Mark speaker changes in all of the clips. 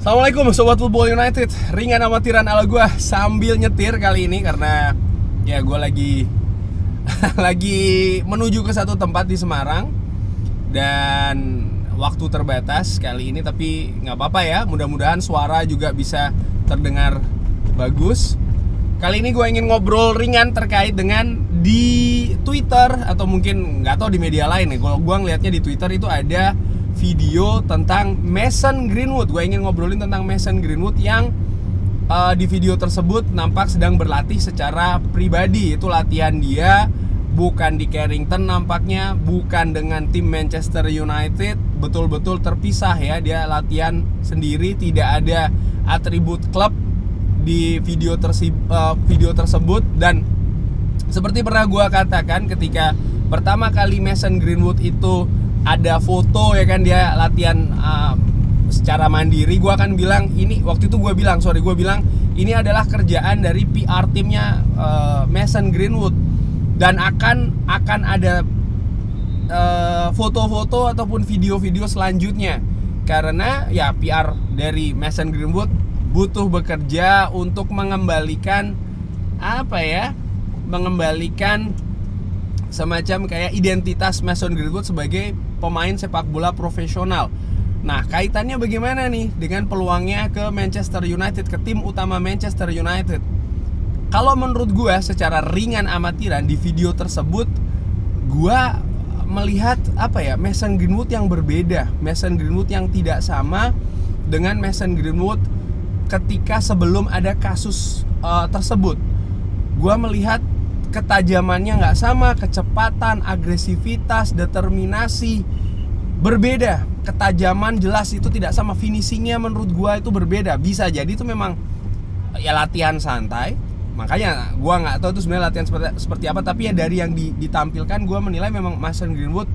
Speaker 1: Assalamualaikum Sobat Football United. Ringan amatiran ala gue sambil nyetir kali ini karena ya gue lagi lagi menuju ke satu tempat di Semarang dan waktu terbatas kali ini, tapi nggak apa-apa ya. Mudah-mudahan suara juga bisa terdengar bagus. Kali ini gue ingin ngobrol ringan terkait dengan di Twitter atau mungkin nggak tahu di media lain ya. Kalau gue ngelihatnya di Twitter itu ada video tentang Mason Greenwood. Gue ingin ngobrolin tentang Mason Greenwood yang di video tersebut nampak sedang berlatih secara pribadi. Itu latihan dia bukan di Carrington nampaknya, bukan dengan tim Manchester United, betul-betul terpisah ya. Dia latihan sendiri, tidak ada atribut klub di video tersebut. Dan seperti pernah gue katakan ketika pertama kali Mason Greenwood itu ada foto ya kan, dia latihan secara mandiri, gue akan bilang ini, waktu itu gue bilang ini adalah kerjaan dari PR timnya Mason Greenwood, dan akan ada foto-foto ataupun video-video selanjutnya karena ya PR dari Mason Greenwood butuh bekerja untuk mengembalikan semacam kayak identitas Mason Greenwood sebagai pemain sepak bola profesional. Nah, kaitannya bagaimana nih dengan peluangnya ke Manchester United, ke tim utama Manchester United? Kalau menurut gue secara ringan amatiran di video tersebut, gue melihat Mason Greenwood yang berbeda, Mason Greenwood yang tidak sama dengan Mason Greenwood ketika sebelum ada kasus tersebut. Gue melihat ketajamannya nggak sama, kecepatan, agresivitas, determinasi berbeda. Ketajaman jelas itu tidak sama, finishingnya menurut gua itu berbeda. Bisa jadi itu memang ya latihan santai, makanya gua nggak tahu itu sebenarnya latihan seperti apa. Tapi ya dari yang ditampilkan, gua menilai memang Mason Greenwood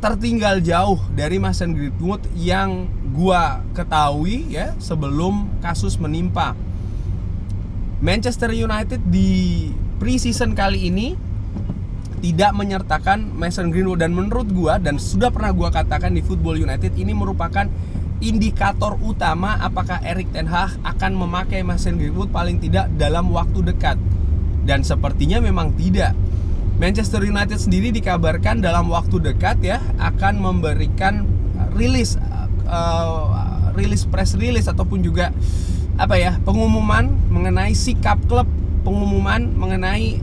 Speaker 1: tertinggal jauh dari Mason Greenwood yang gua ketahui ya sebelum kasus menimpa. Manchester United di pre-season kali ini tidak menyertakan Mason Greenwood, dan menurut gua, dan sudah pernah gua katakan di Football United, ini merupakan indikator utama apakah Erik ten Hag akan memakai Mason Greenwood paling tidak dalam waktu dekat. Dan sepertinya memang tidak. Manchester United sendiri dikabarkan dalam waktu dekat ya akan memberikan rilis press release ataupun juga pengumuman mengenai sikap klub, pengumuman mengenai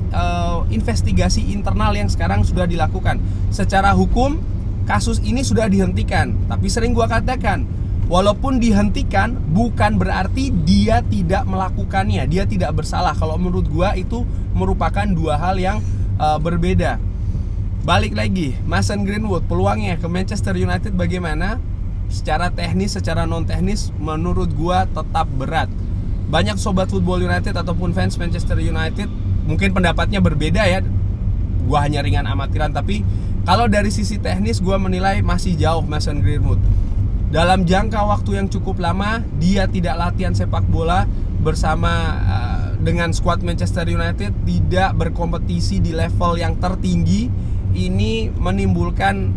Speaker 1: investigasi internal yang sekarang sudah dilakukan. Secara hukum kasus ini sudah dihentikan, tapi sering gua katakan, walaupun dihentikan bukan berarti dia tidak melakukannya, dia tidak bersalah. Kalau menurut gua itu merupakan dua hal yang berbeda. Balik lagi, Mason Greenwood peluangnya ke Manchester United bagaimana? Secara teknis, secara non teknis, menurut gua tetap berat. Banyak sobat Football United ataupun fans Manchester United mungkin pendapatnya berbeda ya. Gua hanya ringan amatiran, tapi kalau dari sisi teknis gua menilai masih jauh Mason Greenwood. Dalam jangka waktu yang cukup lama dia tidak latihan sepak bola bersama dengan skuad Manchester United, tidak berkompetisi di level yang tertinggi. Ini menimbulkan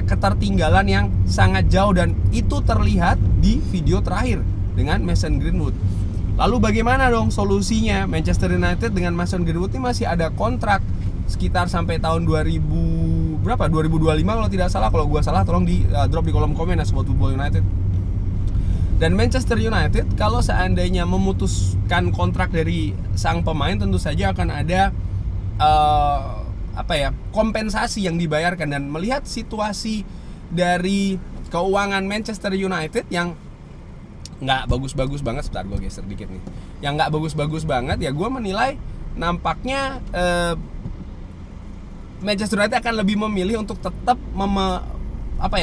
Speaker 1: ketertinggalan yang sangat jauh, dan itu terlihat di video terakhir dengan Mason Greenwood. Lalu bagaimana dong solusinya? Manchester United dengan Mason Greenwood ini masih ada kontrak sekitar sampai tahun 2025 kalau tidak salah. Kalau gua salah tolong di drop di kolom komen ya Sobat Football United. Dan Manchester United kalau seandainya memutuskan kontrak dari sang pemain, tentu saja akan ada kompensasi yang dibayarkan. Dan melihat situasi dari keuangan Manchester United yang nggak bagus-bagus banget, sebentar gue geser dikit nih, yang nggak bagus-bagus banget ya, gue menilai nampaknya Manchester United akan lebih memilih untuk tetap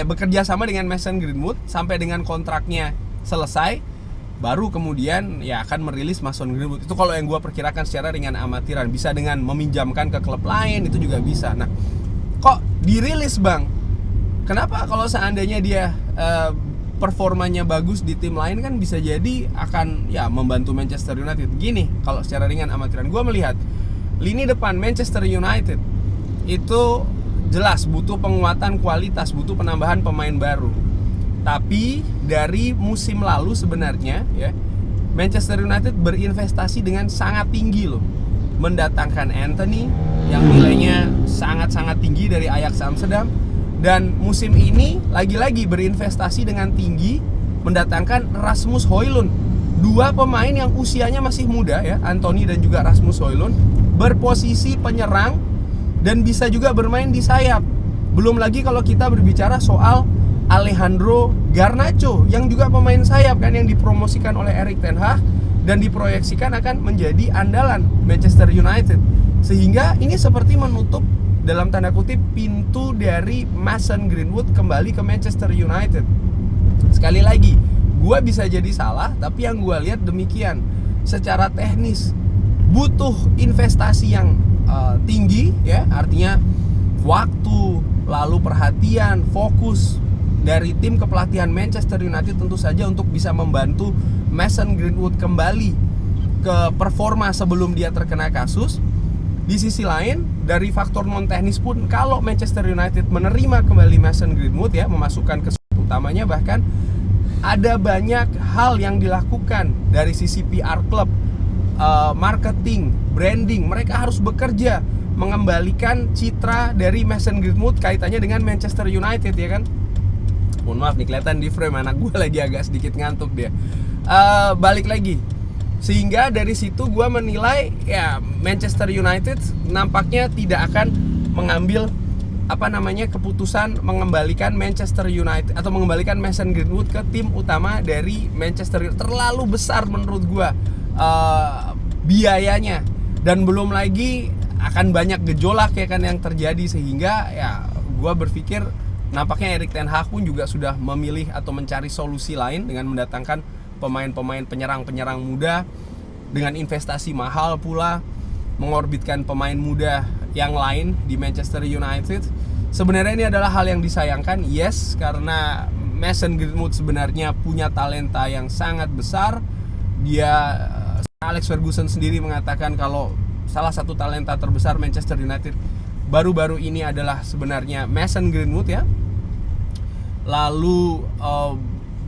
Speaker 1: bekerja sama dengan Mason Greenwood sampai dengan kontraknya selesai, baru kemudian ya akan merilis Mason Greenwood. Itu kalau yang gue perkirakan secara ringan amatiran. Bisa dengan meminjamkan ke klub lain, itu juga bisa. Nah, kok dirilis bang? Kenapa kalau seandainya dia performanya bagus di tim lain, kan bisa jadi akan ya membantu Manchester United. Gini, kalau secara ringan amatiran gue melihat lini depan Manchester United itu jelas butuh penguatan kualitas, butuh penambahan pemain baru. Tapi dari musim lalu sebenarnya ya, Manchester United berinvestasi dengan sangat tinggi loh. Mendatangkan Anthony yang nilainya sangat-sangat tinggi dari Ajax Amsterdam. Dan musim ini lagi-lagi berinvestasi dengan tinggi mendatangkan Rasmus Højlund. Dua pemain yang usianya masih muda ya, Anthony dan juga Rasmus Højlund, berposisi penyerang dan bisa juga bermain di sayap. Belum lagi kalau kita berbicara soal Alejandro Garnacho yang juga pemain sayap kan, yang dipromosikan oleh Erik ten Hag dan diproyeksikan akan menjadi andalan Manchester United. Sehingga ini seperti menutup dalam tanda kutip pintu dari Mason Greenwood kembali ke Manchester United. Sekali lagi, gue bisa jadi salah, tapi yang gue lihat demikian. Secara teknis butuh investasi yang tinggi ya, artinya waktu, lalu perhatian, fokus dari tim kepelatihan Manchester United tentu saja untuk bisa membantu Mason Greenwood kembali ke performa sebelum dia terkena kasus. Di sisi lain, dari faktor non teknis pun, kalau Manchester United menerima kembali Mason Greenwood ya, memasukkan ke utamanya, bahkan ada banyak hal yang dilakukan dari sisi PR klub, marketing, branding. Mereka harus bekerja mengembalikan citra dari Mason Greenwood kaitannya dengan Manchester United ya kan. Mohon maaf nih, kelihatan di frame anak gue lagi agak sedikit ngantuk dia. Balik lagi, sehingga dari situ gue menilai ya Manchester United nampaknya tidak akan mengambil keputusan mengembalikan Manchester United atau mengembalikan Mason Greenwood ke tim utama dari Manchester United. Terlalu besar menurut gue biayanya, dan belum lagi akan banyak gejolak ya kan yang terjadi, sehingga ya gue berpikir nampaknya Erik ten Hag pun juga sudah memilih atau mencari solusi lain dengan mendatangkan pemain-pemain penyerang muda dengan investasi mahal pula, mengorbitkan pemain muda yang lain di Manchester United. Sebenarnya ini adalah hal yang disayangkan, yes, karena Mason Greenwood sebenarnya punya talenta yang sangat besar. Dia, Alex Ferguson sendiri mengatakan kalau salah satu talenta terbesar Manchester United baru-baru ini adalah sebenarnya Mason Greenwood ya. Lalu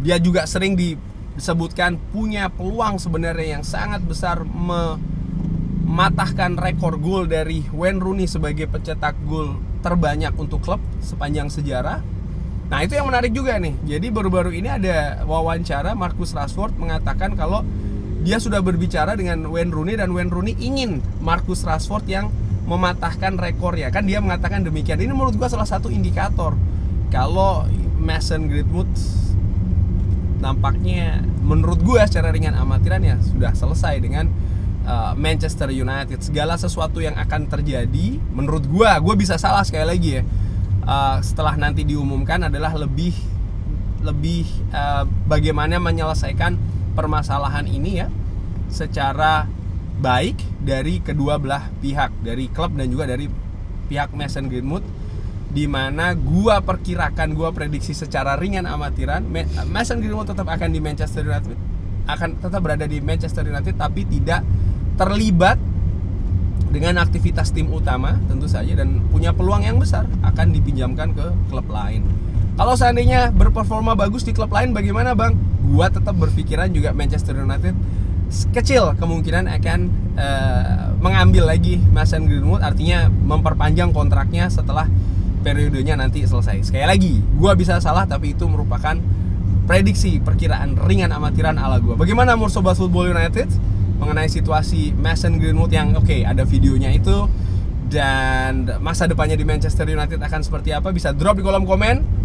Speaker 1: dia juga sering disebutkan punya peluang sebenarnya yang sangat besar mematahkan rekor gol dari Wayne Rooney sebagai pencetak gol terbanyak untuk klub sepanjang sejarah. Nah itu yang menarik juga nih. Jadi baru-baru ini ada wawancara Marcus Rashford mengatakan kalau dia sudah berbicara dengan Wayne Rooney dan Wayne Rooney ingin Marcus Rashford yang mematahkan rekornya. Kan dia mengatakan demikian. Ini menurut gua salah satu indikator kalau Mason Greenwood nampaknya menurut gue secara ringan amatiran ya sudah selesai dengan Manchester United. Segala sesuatu yang akan terjadi menurut gue bisa salah sekali lagi ya, setelah nanti diumumkan adalah lebih bagaimana menyelesaikan permasalahan ini ya secara baik dari kedua belah pihak, dari klub dan juga dari pihak Mason Greenwood, di mana gua prediksi secara ringan amatiran Mason Greenwood tetap akan di Manchester United, akan tetap berada di Manchester United, tapi tidak terlibat dengan aktivitas tim utama tentu saja, dan punya peluang yang besar akan dipinjamkan ke klub lain. Kalau seandainya berperforma bagus di klub lain bagaimana bang? Gua tetap berpikiran juga Manchester United kecil kemungkinan akan mengambil lagi Mason Greenwood, artinya memperpanjang kontraknya setelah periodenya nanti selesai. Sekali lagi, gue bisa salah, tapi itu merupakan prediksi perkiraan ringan amatiran ala gue. Bagaimana menurut Sobat Football United mengenai situasi Mason Greenwood yang ada videonya itu, dan masa depannya di Manchester United akan seperti apa? Bisa drop di kolom komen.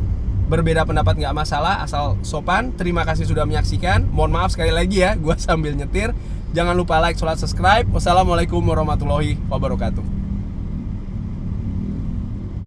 Speaker 1: Berbeda pendapat nggak masalah, asal sopan. Terima kasih sudah menyaksikan. Mohon maaf sekali lagi ya, gue sambil nyetir. Jangan lupa like, subscribe. Wassalamualaikum warahmatullahi wabarakatuh.